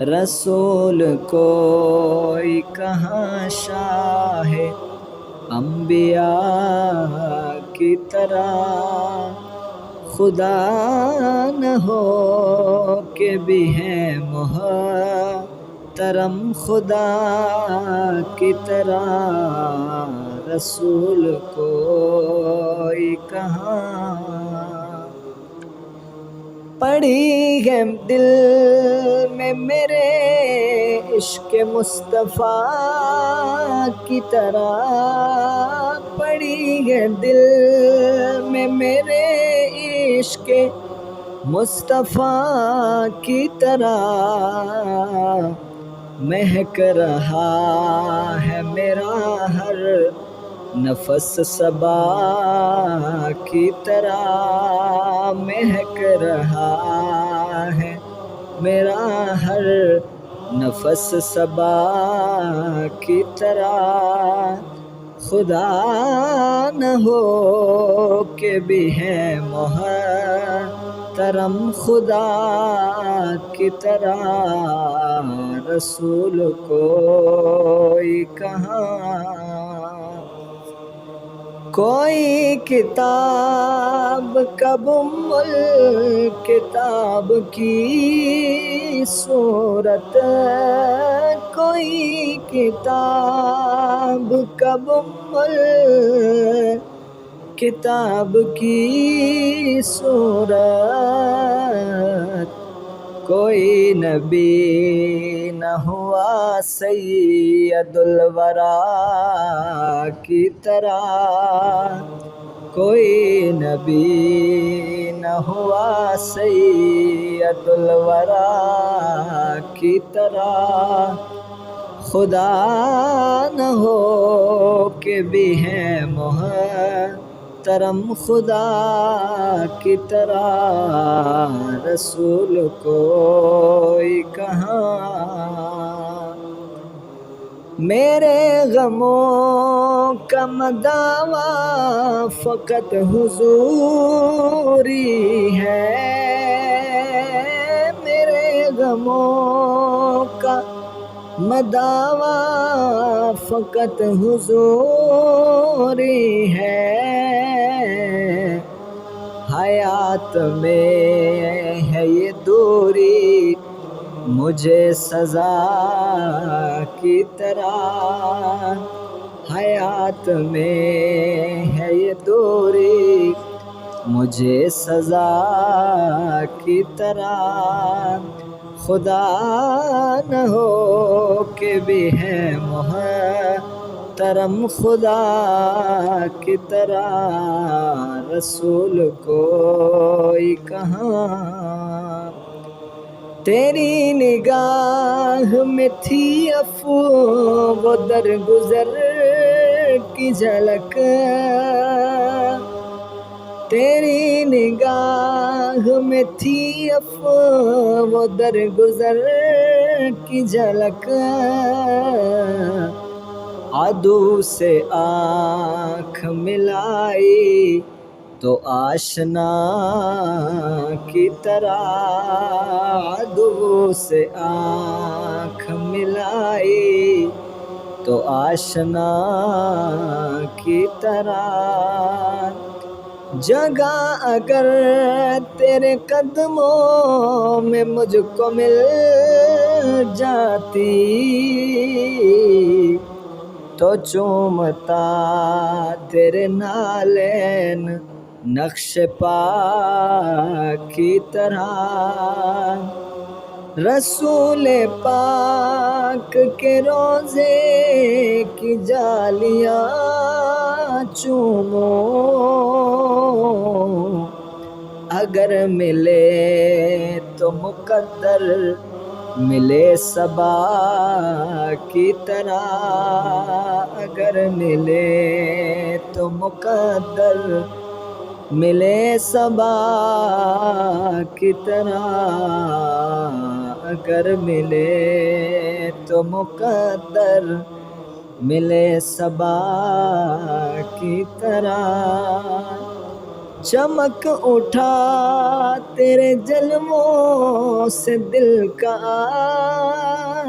رسول کوئی کہاں شاہ انبیاء کی طرح، خدا نہ ہو کہ بھی ہے محترم خدا کی طرح، رسول کوئی کہاں۔ پڑی ہے دل میں میرے عشق مصطفیٰ کی طرح، پڑی ہے دل میں میرے عشق مصطفیٰ کی طرح، مہک رہا ہے میرا ہر نفس صبا کی طرح، مہک رہا ہے میرا ہر نفس صبا کی طرح، خدا نہ ہو کہ بھی ہے محترم خدا کی طرح، رسول کوئی کہاں۔ کوئی کتاب کب الکتاب کی صورت، کوئی کتاب کب الکتاب کی صورت، کوئی نبی نہ ہوا سید الورا کی طرح، کوئی نبی نہ ہوا سید الورا کی طرح، خدا نہ ہو کہ بھی ہے محترم خدا کی طرح، رسول کوئی کہاں۔ میرے غموں کا مداوا فقط حضوری ہے، میرے غموں کا مداوا فقط حضوری ہے، حیات میں ہے یہ دوری مجھے سزا کی طرح، حیات میں ہے یہ دوری مجھے سزا کی طرح، خدا نہ ہو کہ بھی ہے محترم خدا کی طرح، رسول کوئی کہاں۔ تیری نگاہ میں تھی عفو و درگزر کی جھلک، تیری نگاہ میں تھی عفو و درگزر کی جھلک، عدو سے آنکھ ملائی تو آشنا کی طرح، عدو سے آنکھ ملائی تو آشنا کی طرح، جگہ اگر تیرے قدموں میں مجھ کو مل جاتی تو چومتا تیرے نالین نقش پا کی طرح، رسول پاک کے روزے کی جالیاں چوموں، اگر ملے تو مقدر ملے صبا کی طرح، اگر ملے تو مقدر ملے صبا کی طرح، اگر ملے تو مقدر ملے صبا کی طرح، چمک اٹھا تیرے جلووں سے دل کا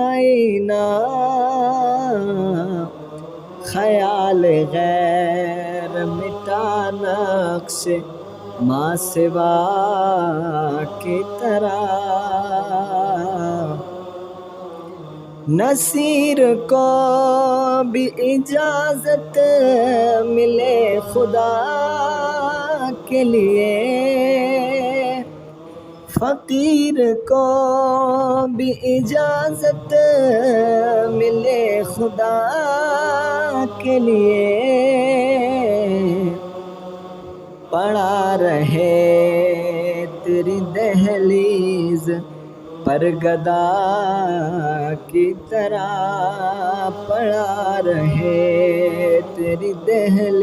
آئینہ، خیال غیر مٹا نقش ماں سوا کی طرح، نصیر کو بھی اجازت ملے خدا کے لیے، فقیر کو بھی اجازت ملے خدا کے لیے، پڑا رہے تیری دہلیز پر گدا کی طرح، پڑا رہے تیری دہلیز